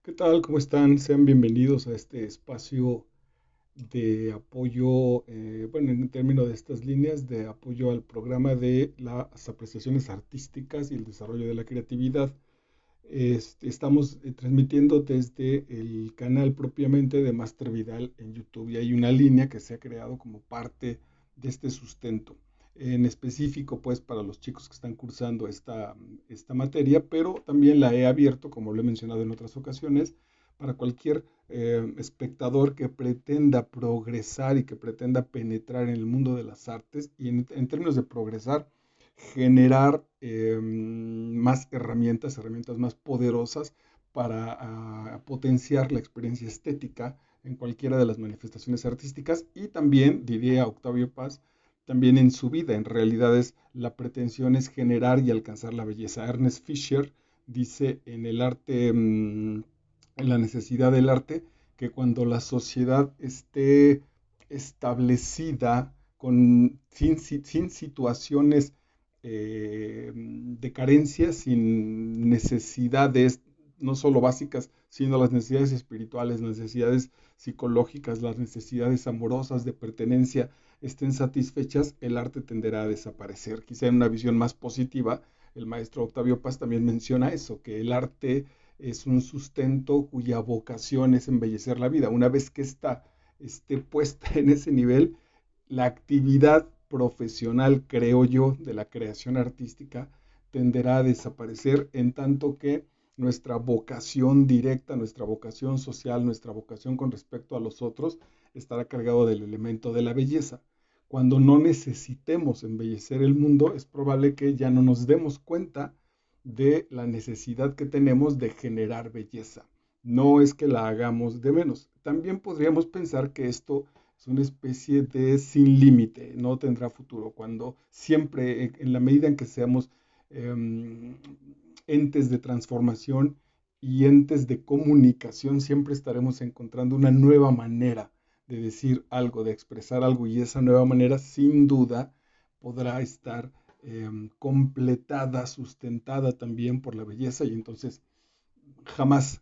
¿Qué tal? ¿Cómo están? Sean bienvenidos a este espacio de apoyo, bueno, en términos de estas líneas de apoyo al programa de las apreciaciones artísticas y el desarrollo de la creatividad. Estamos transmitiendo desde el canal propiamente de Master Vidal en YouTube y hay una línea que se ha creado como parte de este sustento. En específico, pues, para los chicos que están cursando esta materia, pero también la he abierto, como lo he mencionado en otras ocasiones, para cualquier espectador que pretenda progresar y que pretenda penetrar en el mundo de las artes y en términos de progresar, generar más herramientas, herramientas más poderosas para potenciar la experiencia estética en cualquiera de las manifestaciones artísticas y también, diría Octavio Paz, también en su vida. En realidad la pretensión es generar y alcanzar la belleza. Ernest Fischer dice en el arte, en la necesidad del arte, que cuando la sociedad esté establecida sin situaciones de carencia, sin necesidades no solo básicas, sino las necesidades espirituales, las necesidades psicológicas, las necesidades amorosas de pertenencia estén satisfechas, el arte tenderá a desaparecer. Quizá en una visión más positiva, el maestro Octavio Paz también menciona eso, que el arte es un sustento cuya vocación es embellecer la vida. Una vez que esté puesta en ese nivel, la actividad profesional, creo yo, de la creación artística tenderá a desaparecer en tanto que nuestra vocación directa, nuestra vocación social, nuestra vocación con respecto a los otros estará cargado del elemento de la belleza. Cuando no necesitemos embellecer el mundo, es probable que ya no nos demos cuenta de la necesidad que tenemos de generar belleza. No es que la hagamos de menos. También podríamos pensar que esto es una especie de sin límite, no tendrá futuro, cuando siempre, en la medida en que seamos eh, entes de transformación y entes de comunicación, siempre estaremos encontrando una nueva manera de decir algo, de expresar algo, y esa nueva manera sin duda podrá estar completada, sustentada también por la belleza y entonces jamás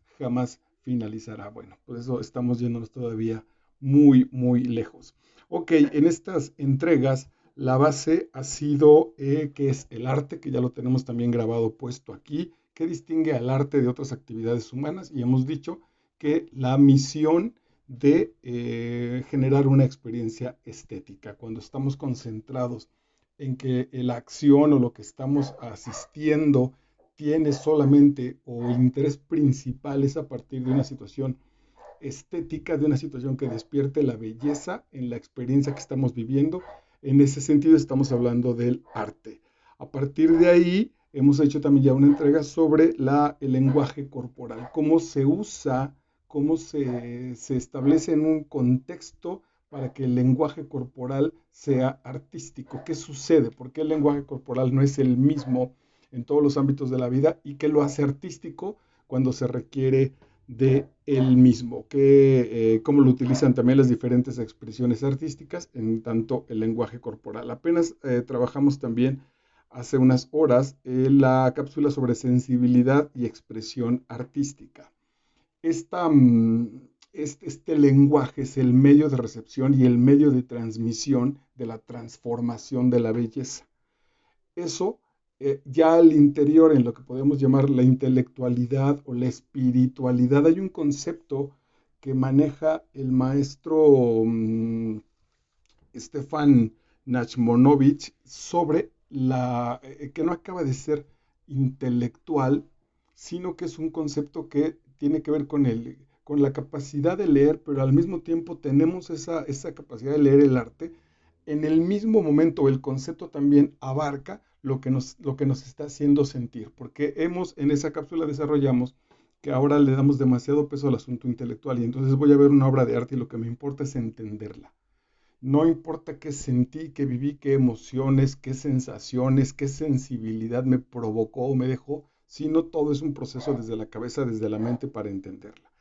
finalizará. Bueno, por eso estamos yéndonos todavía muy lejos. Ok, en estas entregas la base ha sido que es el arte, que ya lo tenemos también grabado puesto aquí, que distingue al arte de otras actividades humanas y hemos dicho que la misión de generar una experiencia estética, cuando estamos concentrados en que la acción o lo que estamos asistiendo tiene solamente o el interés principal es a partir de una situación estética, de una situación que despierte la belleza en la experiencia que estamos viviendo. En ese sentido estamos hablando del arte. A partir de ahí hemos hecho también ya una entrega sobre el lenguaje corporal, cómo se usa, cómo se establece en un contexto para que el lenguaje corporal sea artístico. ¿Qué sucede? ¿Por qué el lenguaje corporal no es el mismo en todos los ámbitos de la vida y qué lo hace artístico cuando se requiere de él mismo, cómo lo utilizan también las diferentes expresiones artísticas, en tanto el lenguaje corporal? Apenas trabajamos también hace unas horas la cápsula sobre sensibilidad y expresión artística. Esta, este lenguaje es el medio de recepción y el medio de transmisión de la transformación de la belleza. Eso ya al interior, en lo que podemos llamar la intelectualidad o la espiritualidad, hay un concepto que maneja el maestro Stefan Nachmanovich sobre que no acaba de ser intelectual, sino que es un concepto que tiene que ver con la capacidad de leer, pero al mismo tiempo tenemos esa capacidad de leer el arte. En el mismo momento el concepto también abarca lo que nos está haciendo sentir, porque en esa cápsula desarrollamos que ahora le damos demasiado peso al asunto intelectual y entonces voy a ver una obra de arte y lo que me importa es entenderla. No importa qué sentí, qué viví, qué emociones, qué sensaciones, qué sensibilidad me provocó o me dejó, sino todo es un proceso desde la cabeza, desde la mente para entenderla.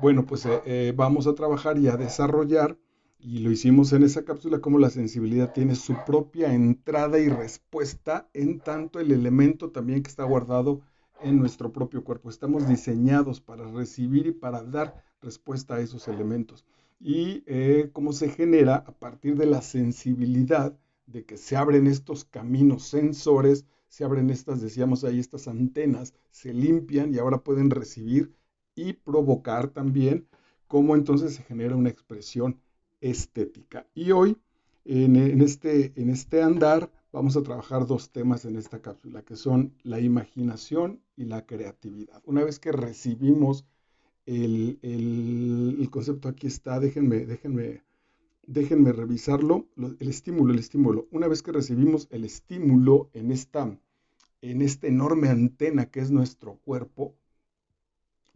Bueno, pues vamos a trabajar y a desarrollar, y lo hicimos en esa cápsula, cómo la sensibilidad tiene su propia entrada y respuesta, en tanto el elemento también que está guardado en nuestro propio cuerpo. Estamos diseñados para recibir y para dar respuesta a esos elementos. Y cómo se genera a partir de la sensibilidad de que se abren estos caminos sensores, se abren estas, decíamos ahí, estas antenas, se limpian y ahora pueden recibir y provocar también cómo entonces se genera una expresión estética. Y hoy, en este andar, vamos a trabajar dos temas en esta cápsula, que son la imaginación y la creatividad. Una vez que recibimos el concepto, aquí está, déjenme revisarlo, el estímulo. Una vez que recibimos el estímulo en esta enorme antena que es nuestro cuerpo,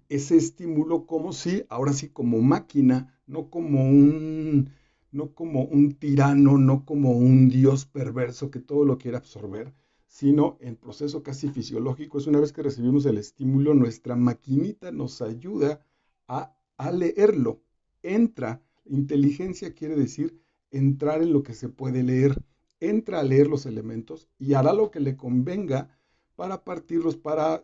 ese estímulo como si, ahora sí como máquina, no como un tirano, no como un dios perverso que todo lo quiere absorber, sino en proceso casi fisiológico. Es una vez que recibimos el estímulo, nuestra maquinita nos ayuda a leerlo. Entra, inteligencia quiere decir entrar en lo que se puede leer. Entra a leer los elementos y hará lo que le convenga para partirlos, para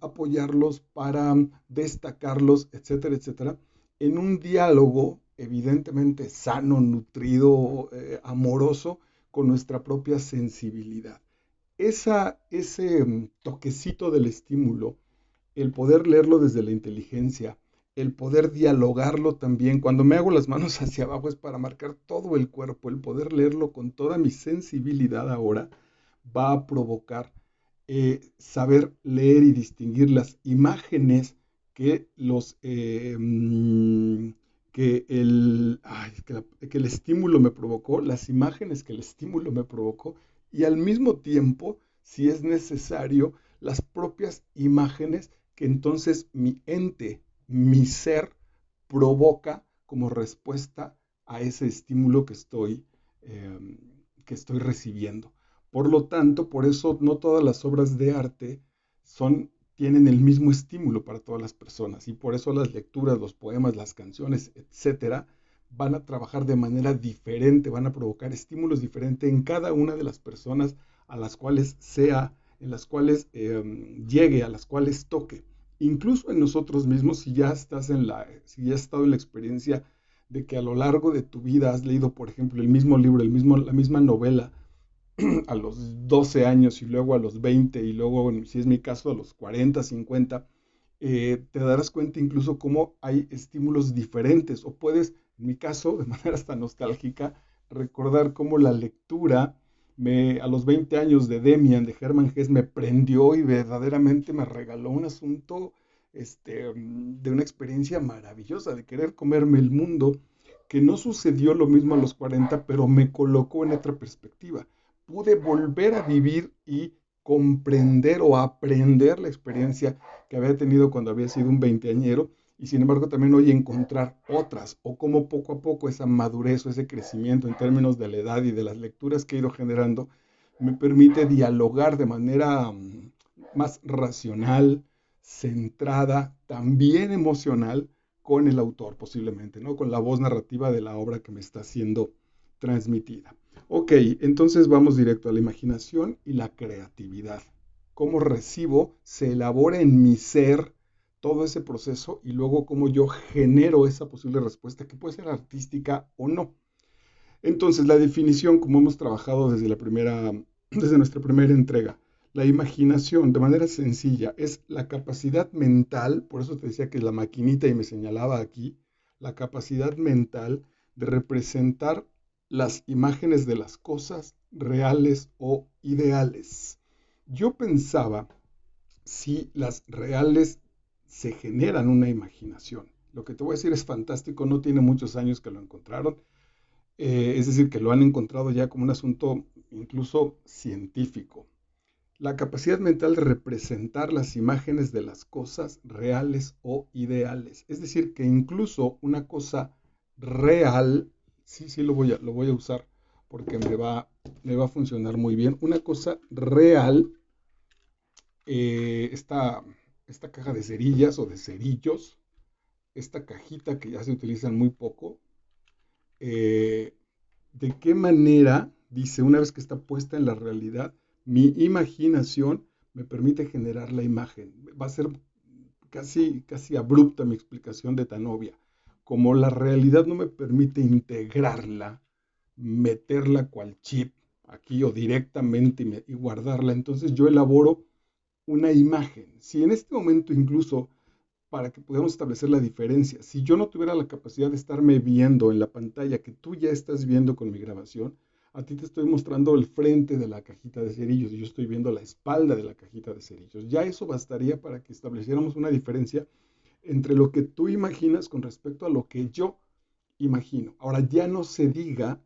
apoyarlos, para destacarlos, etcétera, etcétera, en un diálogo evidentemente sano, nutrido, amoroso, con nuestra propia sensibilidad. Ese toquecito del estímulo, el poder leerlo desde la inteligencia, el poder dialogarlo también, cuando me hago las manos hacia abajo es para marcar todo el cuerpo, el poder leerlo con toda mi sensibilidad ahora va a provocar saber leer y distinguir las imágenes que que el estímulo me provocó, las imágenes que el estímulo me provocó, y al mismo tiempo, si es necesario, las propias imágenes que entonces mi ente, mi ser, provoca como respuesta a ese estímulo que estoy recibiendo. Por lo tanto, por eso no todas las obras de arte tienen el mismo estímulo para todas las personas y por eso las lecturas, los poemas, las canciones, etcétera, van a trabajar de manera diferente, van a provocar estímulos diferentes en cada una de las personas a las cuales en las cuales llegue, a las cuales toque. Incluso en nosotros mismos, si ya has estado en la experiencia de que a lo largo de tu vida has leído, por ejemplo, el mismo libro, la misma novela, a los 12 años y luego a los 20 y luego, si es mi caso, a los 40, 50, te darás cuenta incluso cómo hay estímulos diferentes o puedes, en mi caso, de manera hasta nostálgica, recordar cómo la lectura a los 20 años de Demian, de Hermann Hesse, me prendió y verdaderamente me regaló un asunto de una experiencia maravillosa, de querer comerme el mundo, que no sucedió lo mismo a los 40, pero me colocó en otra perspectiva. Pude volver a vivir y comprender o aprender la experiencia que había tenido cuando había sido un veinteañero y sin embargo también hoy encontrar otras o cómo poco a poco esa madurez o ese crecimiento en términos de la edad y de las lecturas que he ido generando me permite dialogar de manera más racional, centrada, también emocional con el autor posiblemente, ¿no? Con la voz narrativa de la obra que me está siendo transmitida. Ok, entonces vamos directo a la imaginación y la creatividad. Cómo recibo, se elabora en mi ser todo ese proceso y luego cómo yo genero esa posible respuesta que puede ser artística o no. Entonces, la definición, como hemos trabajado desde nuestra primera entrega, la imaginación, de manera sencilla, es la capacidad mental, por eso te decía que es la maquinita y me señalaba aquí, la capacidad mental de representar las imágenes de las cosas reales o ideales. Yo pensaba si las reales se generan una imaginación. Lo que te voy a decir es fantástico, no tiene muchos años que lo encontraron, es decir, que lo han encontrado ya como un asunto incluso científico. La capacidad mental de representar las imágenes de las cosas reales o ideales. Es decir, que incluso una cosa real, sí, lo voy a usar porque me va a funcionar muy bien. Una cosa real, esta caja de cerillas o de cerillos, esta cajita que ya se utilizan muy poco, eh, de qué manera, dice, una vez que está puesta en la realidad, mi imaginación me permite generar la imagen. Va a ser casi abrupta mi explicación de tan obvia. Como la realidad no me permite integrarla, meterla cual chip aquí o directamente y guardarla, entonces yo elaboro una imagen. Si en este momento incluso, para que podamos establecer la diferencia, si yo no tuviera la capacidad de estarme viendo en la pantalla que tú ya estás viendo con mi grabación, a ti te estoy mostrando el frente de la cajita de cerillos y yo estoy viendo la espalda de la cajita de cerillos. Ya eso bastaría para que estableciéramos una diferencia entre lo que tú imaginas con respecto a lo que yo imagino. Ahora ya no se diga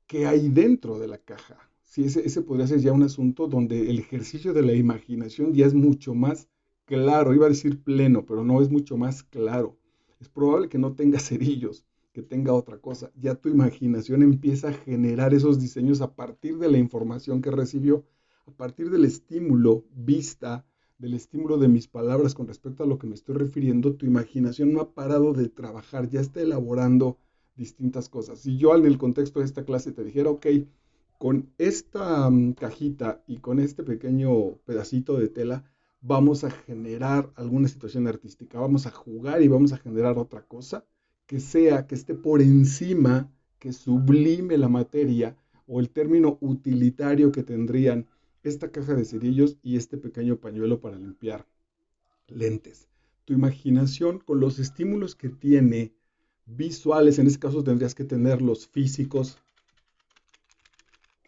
qué hay dentro de la caja. Sí, ese podría ser ya un asunto donde el ejercicio de la imaginación ya es mucho más claro. Iba a decir pleno, pero no, es mucho más claro. Es probable que no tenga cerillos, que tenga otra cosa. Ya tu imaginación empieza a generar esos diseños a partir de la información que recibió, a partir del estímulo vista, del estímulo de mis palabras con respecto a lo que me estoy refiriendo. Tu imaginación no ha parado de trabajar, ya está elaborando distintas cosas. Si yo en el contexto de esta clase te dijera, ok, con esta cajita y con este pequeño pedacito de tela vamos a generar alguna situación artística, vamos a jugar y vamos a generar otra cosa que sea, que esté por encima, que sublime la materia o el término utilitario que tendrían esta caja de cerillos y este pequeño pañuelo para limpiar lentes. Tu imaginación con los estímulos que tiene visuales, en este caso tendrías que tener los físicos,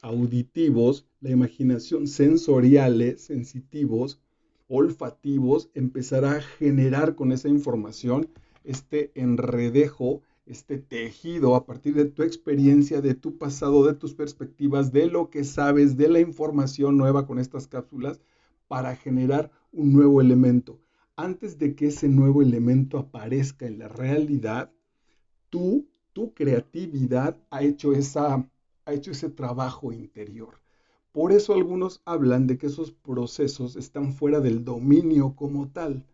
auditivos, la imaginación sensoriales, sensitivos, olfativos, empezará a generar con esa información este enredejo, este tejido a partir de tu experiencia, de tu pasado, de tus perspectivas, de lo que sabes, de la información nueva con estas cápsulas para generar un nuevo elemento. Antes de que ese nuevo elemento aparezca en la realidad, tu creatividad ha hecho ese trabajo interior. Por eso algunos hablan de que esos procesos están fuera del dominio como tal,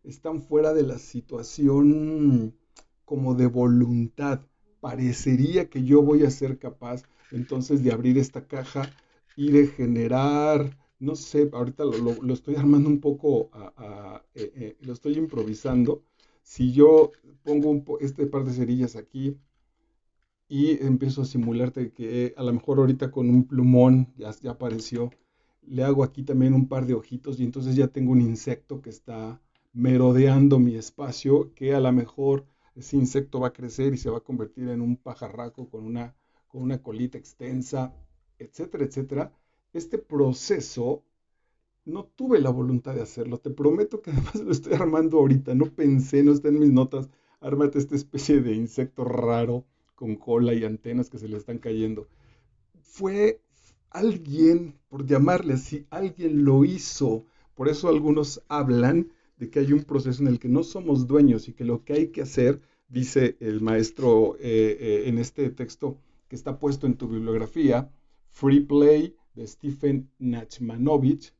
están fuera de la situación como de voluntad. Parecería que yo voy a ser capaz entonces de abrir esta caja y de generar, no sé, ahorita lo estoy armando un poco, lo estoy improvisando. Si yo pongo este par de cerillas aquí y empiezo a simularte que a lo mejor ahorita con un plumón ya apareció, le hago aquí también un par de ojitos y entonces ya tengo un insecto que está merodeando mi espacio, que a lo mejor ese insecto va a crecer y se va a convertir en un pajarraco con una colita extensa, etcétera, etcétera. Este proceso no tuve la voluntad de hacerlo, te prometo que además lo estoy armando ahorita, no pensé, no está en mis notas, ármate esta especie de insecto raro con cola y antenas que se le están cayendo. Fue alguien, por llamarle así, alguien lo hizo. Por eso algunos hablan de que hay un proceso en el que no somos dueños y que lo que hay que hacer, dice el maestro en este texto que está puesto en tu bibliografía, Free Play de Stephen Nachmanovich,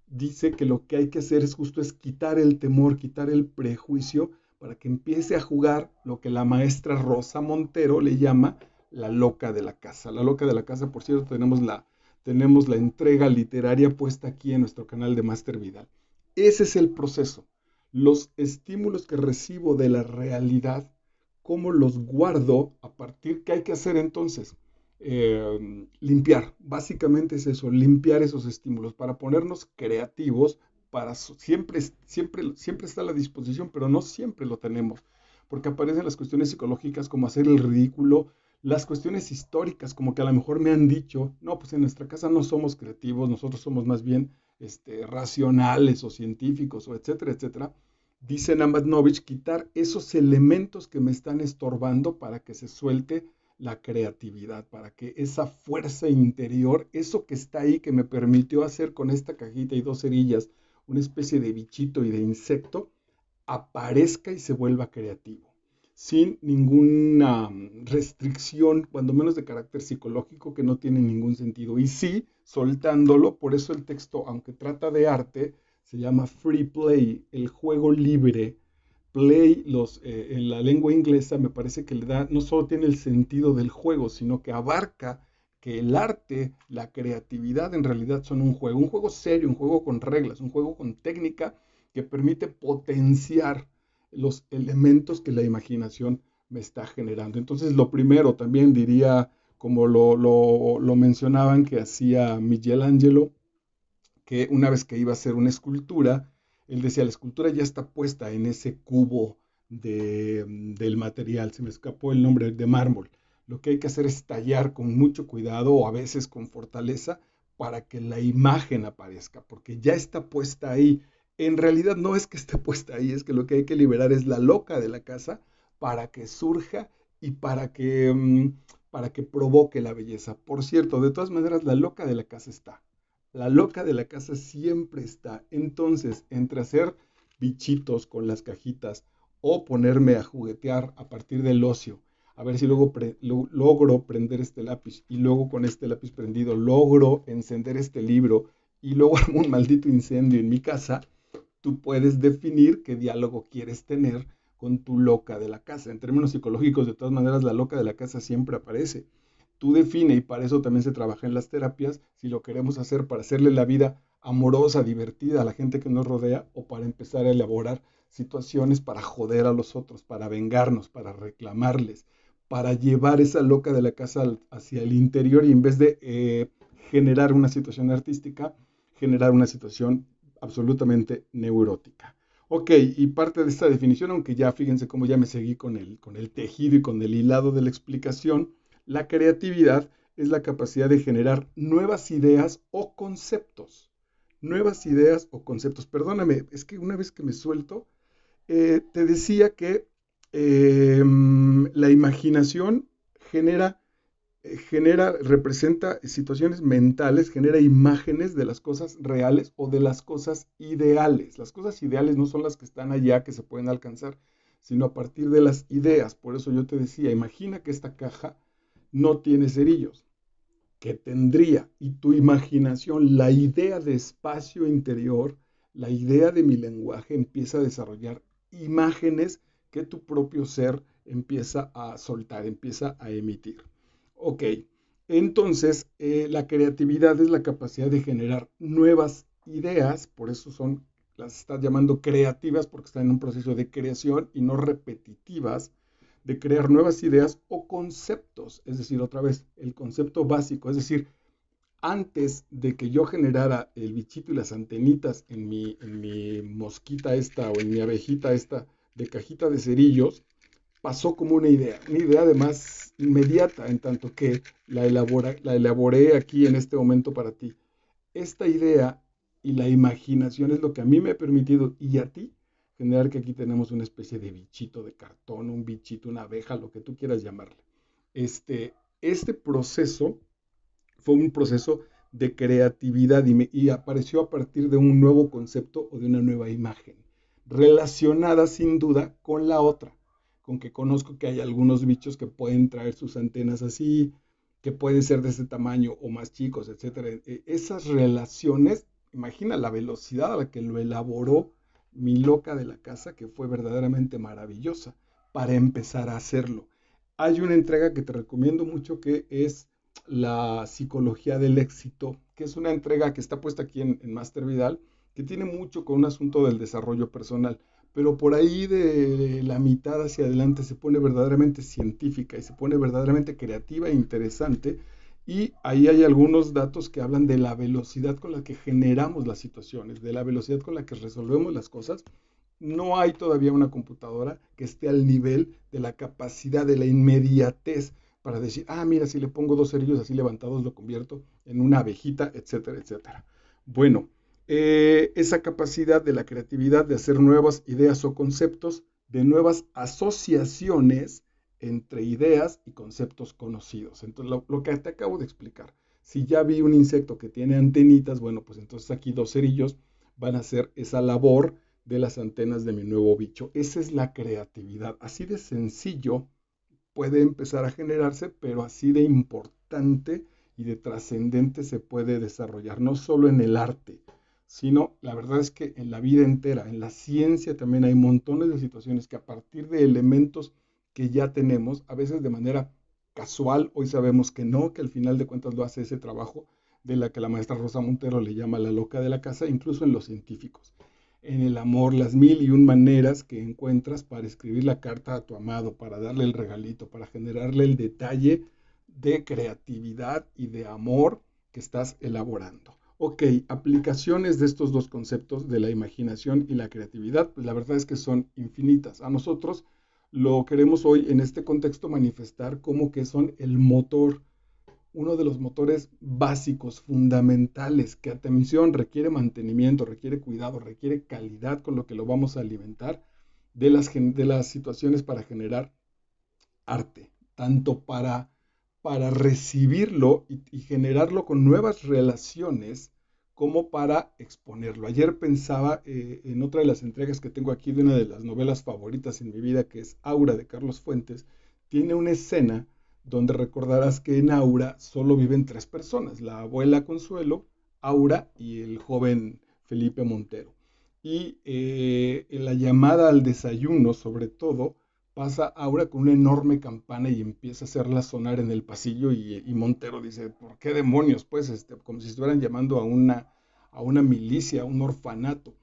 dice que lo que hay que hacer es justo es quitar el temor, quitar el prejuicio para que empiece a jugar lo que la maestra Rosa Montero le llama la loca de la casa. La loca de la casa, por cierto, tenemos la entrega literaria puesta aquí en nuestro canal de Master Vidal. Ese es el proceso. Los estímulos que recibo de la realidad, cómo los guardo, a partir, ¿qué hay que hacer entonces? Limpiar, básicamente es eso, limpiar esos estímulos para ponernos creativos, siempre está a la disposición, pero no siempre lo tenemos, porque aparecen las cuestiones psicológicas como hacer el ridículo, las cuestiones históricas, como que a lo mejor me han dicho, no, pues en nuestra casa no somos creativos, nosotros somos más bien racionales o científicos o etcétera, etcétera. Dice Namanovich, quitar esos elementos que me están estorbando para que se suelte la creatividad, para que esa fuerza interior, eso que está ahí, que me permitió hacer con esta cajita y dos cerillas, una especie de bichito y de insecto, aparezca y se vuelva creativo, sin ninguna restricción, cuando menos de carácter psicológico, que no tiene ningún sentido. Y sí, soltándolo, por eso el texto, aunque trata de arte, se llama Free Play, el juego libre. Play, en la lengua inglesa me parece que le da, no solo tiene el sentido del juego, sino que abarca que el arte, la creatividad en realidad son un juego serio, un juego con reglas, un juego con técnica que permite potenciar los elementos que la imaginación me está generando. Entonces, lo primero también diría, como lo mencionaban que hacía Michelangelo, que una vez que iba a hacer una escultura, él decía, la escultura ya está puesta en ese cubo del material, se me escapó el nombre, de mármol. Lo que hay que hacer es tallar con mucho cuidado o a veces con fortaleza para que la imagen aparezca, porque ya está puesta ahí. En realidad no es que esté puesta ahí, es que lo que hay que liberar es la loca de la casa para que surja y para que provoque la belleza. Por cierto, de todas maneras, la loca de la casa está. La loca de la casa siempre está. Entonces, entre hacer bichitos con las cajitas o ponerme a juguetear a partir del ocio, a ver si luego logro prender este lápiz y luego con este lápiz prendido logro encender este libro y luego armo un maldito incendio en mi casa, tú puedes definir qué diálogo quieres tener con tu loca de la casa. En términos psicológicos, de todas maneras, la loca de la casa siempre aparece. Tú define, y para eso también se trabaja en las terapias, si lo queremos hacer para hacerle la vida amorosa, divertida a la gente que nos rodea, o para empezar a elaborar situaciones para joder a los otros, para vengarnos, para reclamarles, para llevar esa loca de la casa hacia el interior y en vez de generar una situación artística, generar una situación absolutamente neurótica. Ok, y parte de esta definición, aunque ya fíjense cómo ya me seguí con el tejido y con el hilado de la explicación, la creatividad es la capacidad de generar nuevas ideas o conceptos. Nuevas ideas o conceptos. Perdóname, es que una vez que me suelto, te decía que la imaginación genera representa situaciones mentales, genera imágenes de las cosas reales o de las cosas ideales. Las cosas ideales no son las que están allá, que se pueden alcanzar, sino a partir de las ideas. Por eso yo te decía, imagina que esta caja no tiene cerillos, que tendría, y tu imaginación, la idea de espacio interior, la idea de mi lenguaje empieza a desarrollar imágenes que tu propio ser empieza a soltar, empieza a emitir. Ok, entonces la creatividad es la capacidad de generar nuevas ideas, por eso las estás llamando creativas porque están en un proceso de creación y no repetitivas, de crear nuevas ideas o conceptos, es decir, otra vez, el concepto básico, es decir, antes de que yo generara el bichito y las antenitas en mi mosquita esta o en mi abejita esta de cajita de cerillos, pasó como una idea además inmediata, en tanto que la elaboré aquí en este momento para ti. Esta idea y la imaginación es lo que a mí me ha permitido y a ti generar que aquí tenemos una especie de bichito de cartón, un bichito, una abeja, lo que tú quieras llamarle. Este proceso fue un proceso de creatividad y apareció a partir de un nuevo concepto o de una nueva imagen, relacionada sin duda con la otra, con que conozco que hay algunos bichos que pueden traer sus antenas así, que pueden ser de ese tamaño o más chicos, etcétera. Esas relaciones, imagina la velocidad a la que lo elaboró mi loca de la casa, que fue verdaderamente maravillosa para empezar a hacerlo. Hay una entrega que te recomiendo mucho que es la psicología del éxito, que es una entrega que está puesta aquí en Master Vidal, que tiene mucho con un asunto del desarrollo personal, pero por ahí de la mitad hacia adelante se pone verdaderamente científica y se pone verdaderamente creativa e interesante, y ahí hay algunos datos que hablan de la velocidad con la que generamos las situaciones, de la velocidad con la que resolvemos las cosas. No hay todavía una computadora que esté al nivel de la capacidad, de la inmediatez para decir, ah, mira, si le pongo dos cerillos así levantados, lo convierto en una abejita, etcétera, etcétera. Bueno, esa capacidad de la creatividad de hacer nuevas ideas o conceptos, de nuevas asociaciones entre ideas y conceptos conocidos. Entonces, lo que te acabo de explicar, si ya vi un insecto que tiene antenitas, bueno, pues entonces aquí dos cerillos van a hacer esa labor de las antenas de mi nuevo bicho. Esa es la creatividad. Así de sencillo puede empezar a generarse, pero así de importante y de trascendente se puede desarrollar, no solo en el arte, sino la verdad es que en la vida entera, en la ciencia también hay montones de situaciones que a partir de elementos que ya tenemos, a veces de manera casual, hoy sabemos que no, que al final de cuentas lo hace ese trabajo de la que la maestra Rosa Montero le llama la loca de la casa, incluso en los científicos. En el amor, las mil y un maneras que encuentras para escribir la carta a tu amado, para darle el regalito, para generarle el detalle de creatividad y de amor que estás elaborando. Ok, aplicaciones de estos dos conceptos de la imaginación y la creatividad, pues la verdad es que son infinitas. A nosotros lo queremos hoy en este contexto manifestar como que son el motor, uno de los motores básicos, fundamentales, que atención requiere mantenimiento, requiere cuidado, requiere calidad con lo que lo vamos a alimentar de las situaciones para generar arte, tanto para recibirlo y generarlo con nuevas relaciones como para exponerlo. Ayer pensaba en otra de las entregas que tengo aquí de una de las novelas favoritas en mi vida, que es Aura de Carlos Fuentes. Tiene una escena donde recordarás que en Aura solo viven tres personas, la abuela Consuelo, Aura y el joven Felipe Montero. Y en la llamada al desayuno, sobre todo, pasa Aura con una enorme campana y empieza a hacerla sonar en el pasillo y Montero dice, ¿por qué demonios? Pues como si estuvieran llamando a una milicia, a un orfanato.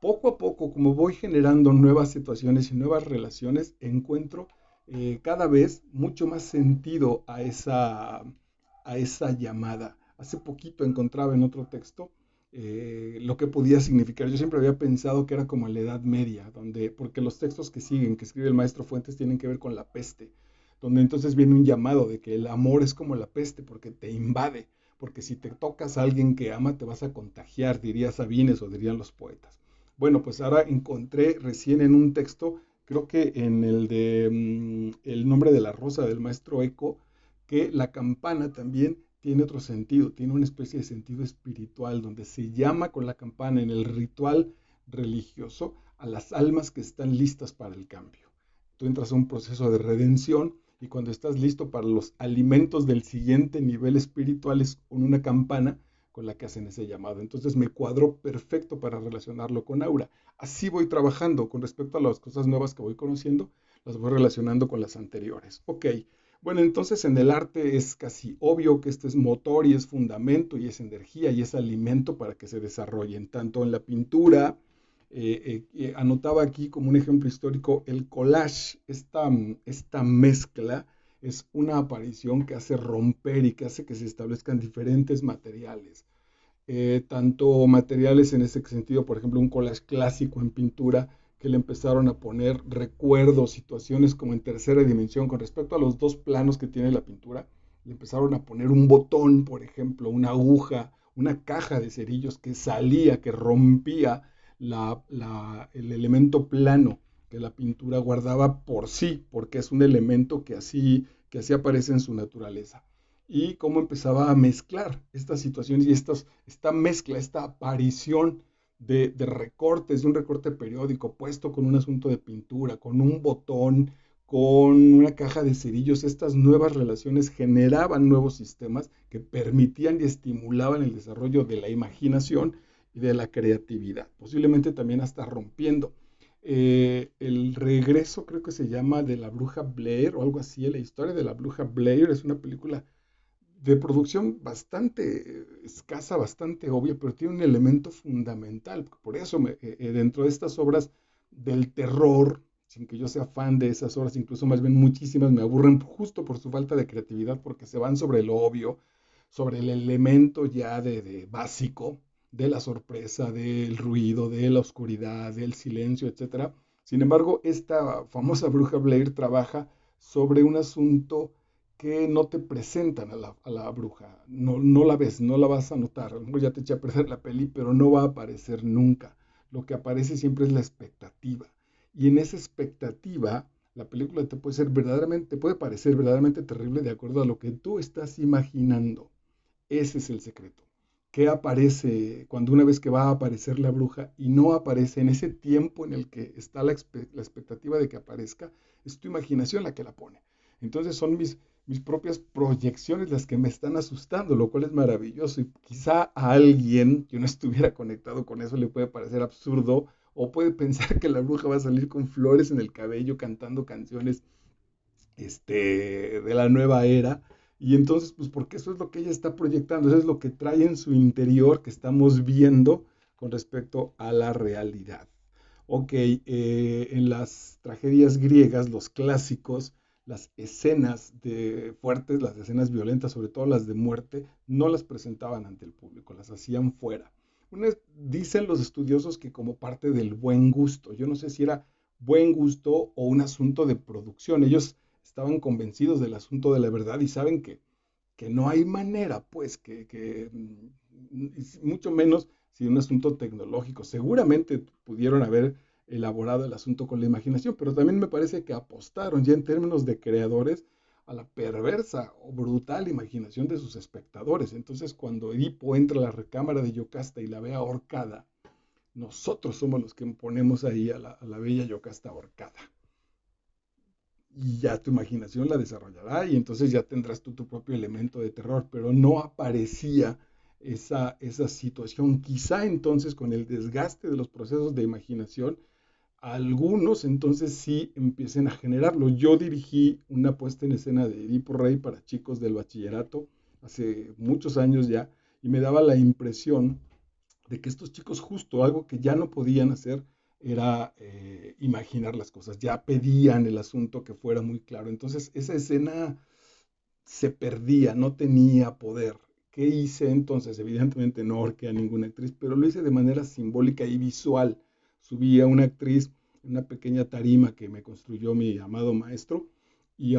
Poco a poco, como voy generando nuevas situaciones y nuevas relaciones, encuentro cada vez mucho más sentido a esa llamada. Hace poquito encontraba en otro texto lo que podía significar. Yo siempre había pensado que era como en la Edad Media, donde, porque los textos que siguen, que escribe el maestro Fuentes, tienen que ver con la peste, donde entonces viene un llamado de que el amor es como la peste, porque te invade, porque si te tocas a alguien que ama, te vas a contagiar, diría Sabines o dirían los poetas. Bueno, pues ahora encontré recién en un texto, creo que en el de El nombre de la rosa del maestro Eco, que la campana también tiene otro sentido, tiene una especie de sentido espiritual, donde se llama con la campana en el ritual religioso a las almas que están listas para el cambio. Tú entras a un proceso de redención y cuando estás listo para los alimentos del siguiente nivel espiritual es con una campana con la que hacen ese llamado. Entonces me cuadró perfecto para relacionarlo con Aura. Así voy trabajando con respecto a las cosas nuevas que voy conociendo, las voy relacionando con las anteriores. Ok, bueno, entonces en el arte es casi obvio que esto es motor y es fundamento y es energía y es alimento para que se desarrollen, tanto en la pintura, anotaba aquí como un ejemplo histórico el collage, esta mezcla es una aparición que hace romper y que hace que se establezcan diferentes materiales. Tanto materiales en ese sentido, por ejemplo, un collage clásico en pintura que le empezaron a poner recuerdos, situaciones como en tercera dimensión con respecto a los dos planos que tiene la pintura. Le empezaron a poner un botón, por ejemplo, una aguja, una caja de cerillos que salía, que rompía el elemento plano que la pintura guardaba por sí, porque es un elemento que así aparece en su naturaleza y cómo empezaba a mezclar estas situaciones y esta mezcla, esta aparición de recortes, de un recorte periódico puesto con un asunto de pintura, con un botón, con una caja de cerillos, estas nuevas relaciones generaban nuevos sistemas que permitían y estimulaban el desarrollo de la imaginación y de la creatividad, posiblemente también hasta rompiendo. El regreso creo que se llama de la bruja Blair o algo así, la historia de la bruja Blair es una película de producción bastante escasa, bastante obvia, pero tiene un elemento fundamental. Por eso, dentro de estas obras del terror, sin que yo sea fan de esas obras, incluso más bien muchísimas me aburren justo por su falta de creatividad, porque se van sobre lo obvio, sobre el elemento ya de básico, de la sorpresa, del ruido, de la oscuridad, del silencio, etcétera. Sin embargo, esta famosa bruja Blair trabaja sobre un asunto que no te presentan a la bruja. No, no la ves, no la vas a notar. A lo mejor ya te eché a perder la peli, pero no va a aparecer nunca. Lo que aparece siempre es la expectativa. Y en esa expectativa, la película te puede ser verdaderamente, te puede parecer verdaderamente terrible de acuerdo a lo que tú estás imaginando. Ese es el secreto. ¿Qué aparece cuando una vez que va a aparecer la bruja y no aparece en ese tiempo en el que está la expectativa de que aparezca? Es tu imaginación la que la pone. Entonces son mis propias proyecciones las que me están asustando, lo cual es maravilloso. Y quizá a alguien que no estuviera conectado con eso le puede parecer absurdo o puede pensar que la bruja va a salir con flores en el cabello cantando canciones de la nueva era. Y entonces, pues porque eso es lo que ella está proyectando, eso es lo que trae en su interior que estamos viendo con respecto a la realidad. Ok, en las tragedias griegas, los clásicos, las escenas de fuertes, las escenas violentas, sobre todo las de muerte, no las presentaban ante el público, las hacían fuera. Dicen los estudiosos que como parte del buen gusto, yo no sé si era buen gusto o un asunto de producción, ellos estaban convencidos del asunto de la verdad y saben que no hay manera, pues, mucho menos si un asunto tecnológico. Seguramente pudieron haber elaborado el asunto con la imaginación, pero también me parece que apostaron ya en términos de creadores a la perversa o brutal imaginación de sus espectadores. Entonces, cuando Edipo entra a la recámara de Yocasta y la ve ahorcada, nosotros somos los que ponemos ahí a la bella Yocasta ahorcada y ya tu imaginación la desarrollará y entonces ya tendrás tú tu propio elemento de terror, pero no aparecía esa situación. Quizá entonces con el desgaste de los procesos de imaginación, algunos entonces sí empiecen a generarlo. Yo dirigí una puesta en escena de Edipo Rey para chicos del bachillerato hace muchos años ya y me daba la impresión de que estos chicos justo algo que ya no podían hacer era imaginar las cosas, ya pedían el asunto que fuera muy claro. Entonces esa escena se perdía, no tenía poder. ¿Qué hice entonces? Evidentemente no ahorqué a ninguna actriz, pero lo hice de manera simbólica y visual. Subí a una actriz en una pequeña tarima que me construyó mi amado maestro y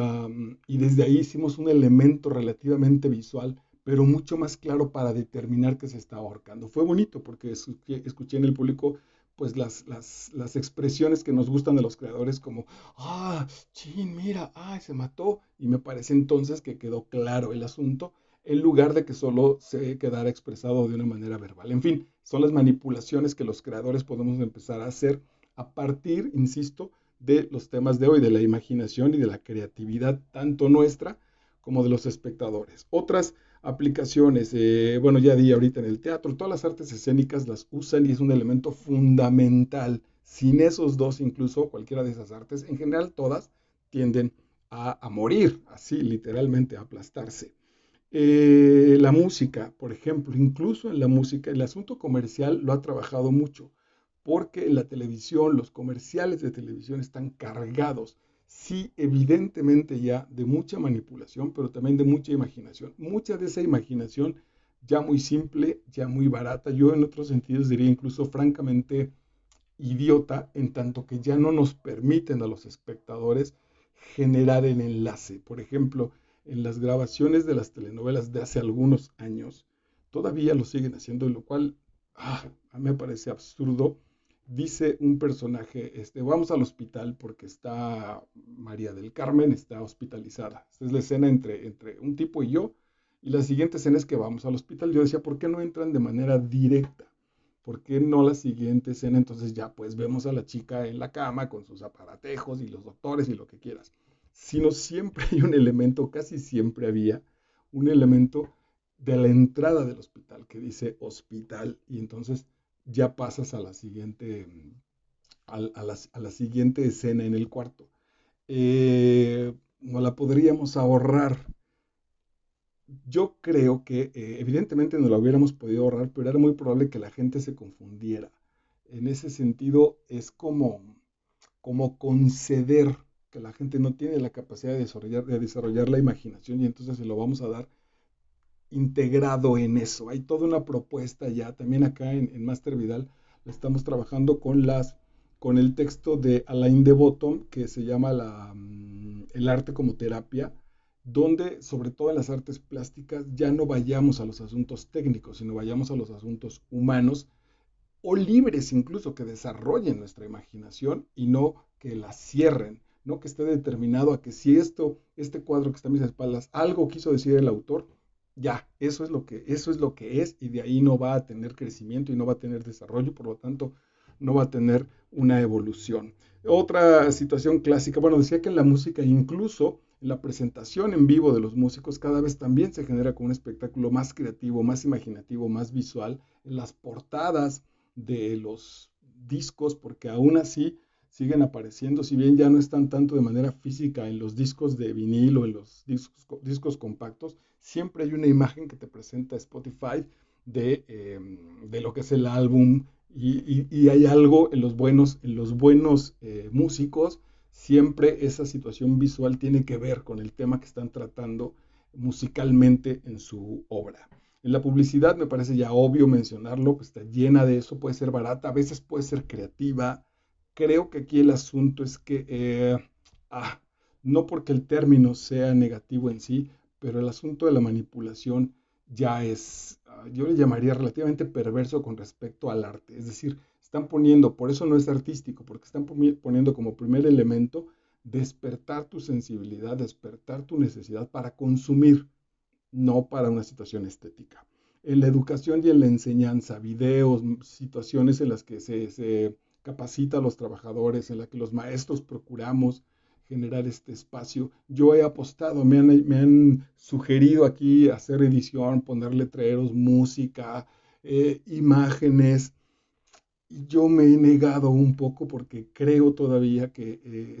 desde ahí hicimos un elemento relativamente visual, pero mucho más claro para determinar que se estaba ahorcando. Fue bonito porque escuché en el público pues las expresiones que nos gustan de los creadores como, ah, chin, mira, ay, se mató. Y me parece entonces que quedó claro el asunto, en lugar de que solo se quedara expresado de una manera verbal. En fin, son las manipulaciones que los creadores podemos empezar a hacer a partir, insisto, de los temas de hoy, de la imaginación y de la creatividad, tanto nuestra como de los espectadores. Otras aplicaciones, bueno, ya di ahorita en el teatro, todas las artes escénicas las usan y es un elemento fundamental. Sin esos dos, incluso cualquiera de esas artes, en general todas tienden a morir, así literalmente, a aplastarse. La música, por ejemplo, incluso en la música, el asunto comercial lo ha trabajado mucho, porque en la televisión, los comerciales de televisión están cargados, sí, evidentemente ya de mucha manipulación, pero también de mucha imaginación. Mucha de esa imaginación ya muy simple, ya muy barata, yo en otros sentidos diría incluso francamente idiota, en tanto que ya no nos permiten a los espectadores generar el enlace. Por ejemplo, en las grabaciones de las telenovelas de hace algunos años, todavía lo siguen haciendo, lo cual a mí me parece absurdo. Dice un personaje, vamos al hospital porque está María del Carmen, está hospitalizada. Esta es la escena entre un tipo y yo, y la siguiente escena es que vamos al hospital. Yo decía, ¿por qué no entran de manera directa? ¿Por qué no la siguiente escena? Entonces ya pues vemos a la chica en la cama con sus aparatejos y los doctores y lo que quieras. Sino siempre hay un elemento, casi siempre había un elemento de la entrada del hospital que dice hospital y entonces ya pasas a la siguiente, a la siguiente escena en el cuarto. No la podríamos ahorrar. Yo creo que evidentemente no lo hubiéramos podido ahorrar, pero era muy probable que la gente se confundiera. En ese sentido, es como conceder que la gente no tiene la capacidad de desarrollar la imaginación y entonces se lo vamos a dar integrado en eso. Hay toda una propuesta ya, también acá en Master Vidal, estamos trabajando con el texto de Alain de Botton, que se llama el arte como terapia, donde, sobre todo en las artes plásticas, ya no vayamos a los asuntos técnicos, sino vayamos a los asuntos humanos o libres incluso, que desarrollen nuestra imaginación y no que la cierren, no que esté determinado a que si este cuadro que está a mis espaldas, algo quiso decir el autor, ya, eso es lo que es y de ahí no va a tener crecimiento y no va a tener desarrollo, por lo tanto, no va a tener una evolución. Otra situación clásica, bueno, decía que en la música, incluso en la presentación en vivo de los músicos, cada vez también se genera como un espectáculo más creativo, más imaginativo, más visual, en las portadas de los discos, porque aún así siguen apareciendo, si bien ya no están tanto de manera física en los discos de vinil o en los discos compactos, siempre hay una imagen que te presenta Spotify de lo que es el álbum y hay algo en los buenos músicos, siempre esa situación visual tiene que ver con el tema que están tratando musicalmente en su obra. En la publicidad me parece ya obvio mencionarlo, pues está llena de eso, puede ser barata, a veces puede ser creativa. Creo que aquí el asunto es que, ah, no porque el término sea negativo en sí, pero el asunto de la manipulación ya es, yo le llamaría relativamente perverso con respecto al arte. Es decir, están poniendo, por eso no es artístico, porque están poniendo como primer elemento despertar tu sensibilidad, despertar tu necesidad para consumir, no para una situación estética. En la educación y en la enseñanza, videos, situaciones en las que se capacita a los trabajadores, en las que los maestros procuramos generar este espacio. Yo he apostado, me han sugerido aquí hacer edición, poner letreros, música, imágenes. Yo me he negado un poco porque creo todavía que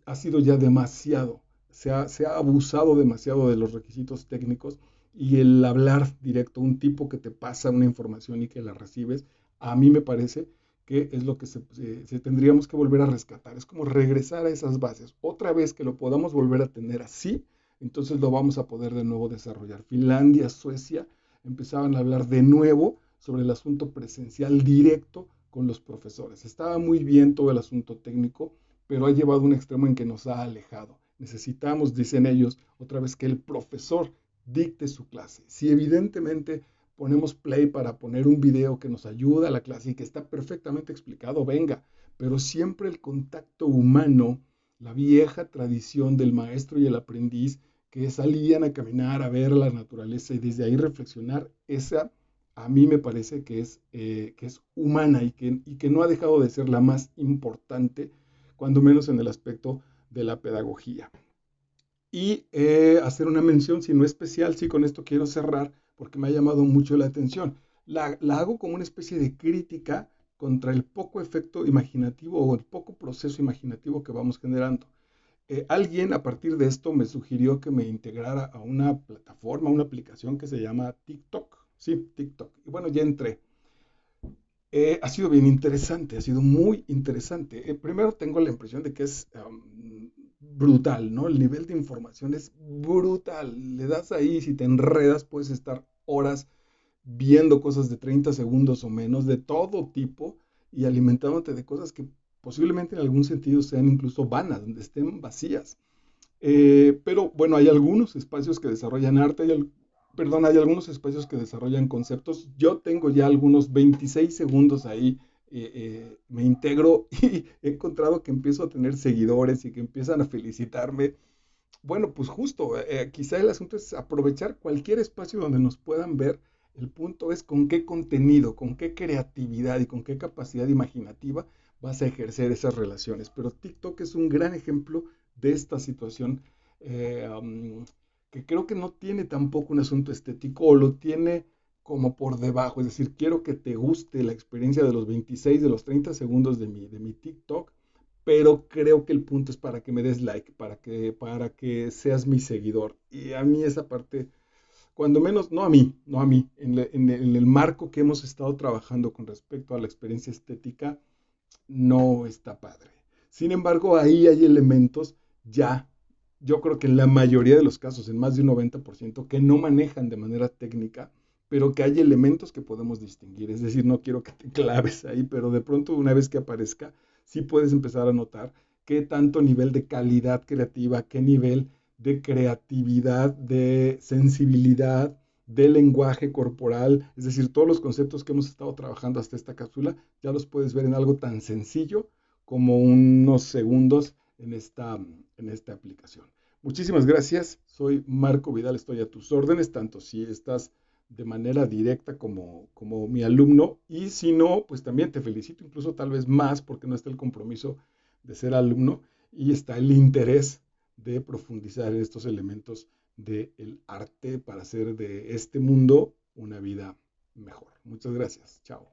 ha sido ya demasiado, se ha abusado demasiado de los requisitos técnicos y el hablar directo, un tipo que te pasa una información y que la recibes, a mí me parece que es lo que se tendríamos que volver a rescatar. Es como regresar a esas bases. Otra vez que lo podamos volver a tener así, entonces lo vamos a poder de nuevo desarrollar. Finlandia, Suecia empezaban a hablar de nuevo sobre el asunto presencial directo con los profesores. Estaba muy bien todo el asunto técnico, pero ha llevado a un extremo en que nos ha alejado. Necesitamos, dicen ellos, otra vez que el profesor dicte su clase. Si evidentemente ponemos play para poner un video que nos ayuda a la clase y que está perfectamente explicado, venga, pero siempre el contacto humano, la vieja tradición del maestro y el aprendiz que salían a caminar, a ver la naturaleza y desde ahí reflexionar, esa a mí me parece que es humana y que no ha dejado de ser la más importante, cuando menos en el aspecto de la pedagogía. Y hacer una mención, si no especial, sí, con esto quiero cerrar, porque me ha llamado mucho la atención. La hago como una especie de crítica contra el poco efecto imaginativo o el poco proceso imaginativo que vamos generando. Alguien a partir de esto me sugirió que me integrara a una plataforma, una aplicación que se llama TikTok. Sí, TikTok. Y bueno, ya entré. Ha sido bien interesante, ha sido muy interesante. Primero tengo la impresión de que es brutal, ¿no? El nivel de información es brutal. Le das ahí, si te enredas, puedes estar horas viendo cosas de 30 segundos o menos, de todo tipo, y alimentándote de cosas que posiblemente en algún sentido sean incluso vanas, donde estén vacías. Pero bueno, hay algunos espacios que desarrollan arte, perdón, hay algunos espacios que desarrollan conceptos. Yo tengo ya algunos 26 segundos ahí, me integro y he encontrado que empiezo a tener seguidores y que empiezan a felicitarme. Bueno, pues justo, quizá el asunto es aprovechar cualquier espacio donde nos puedan ver. El punto es con qué contenido, con qué creatividad y con qué capacidad imaginativa vas a ejercer esas relaciones. Pero TikTok es un gran ejemplo de esta situación, que creo que no tiene tampoco un asunto estético o lo tiene como por debajo. Es decir, quiero que te guste la experiencia de los 26, de los 30 segundos de mi TikTok, pero creo que el punto es para que me des like, para que seas mi seguidor. Y a mí esa parte, cuando menos, no a mí, en el marco que hemos estado trabajando con respecto a la experiencia estética, no está padre. Sin embargo, ahí hay elementos ya, yo creo que en la mayoría de los casos, en más de un 90%, que no manejan de manera técnica, pero que hay elementos que podemos distinguir. Es decir, no quiero que te claves ahí, pero de pronto una vez que aparezca, sí puedes empezar a notar qué tanto nivel de calidad creativa, qué nivel de creatividad, de sensibilidad, de lenguaje corporal, es decir, todos los conceptos que hemos estado trabajando hasta esta cápsula, ya los puedes ver en algo tan sencillo como unos segundos en esta aplicación. Muchísimas gracias, soy Marco Vidal, estoy a tus órdenes, tanto si estás de manera directa como mi alumno, y si no, pues también te felicito, incluso tal vez más, porque no está el compromiso de ser alumno y está el interés de profundizar en estos elementos del arte para hacer de este mundo una vida mejor. Muchas gracias. Chao.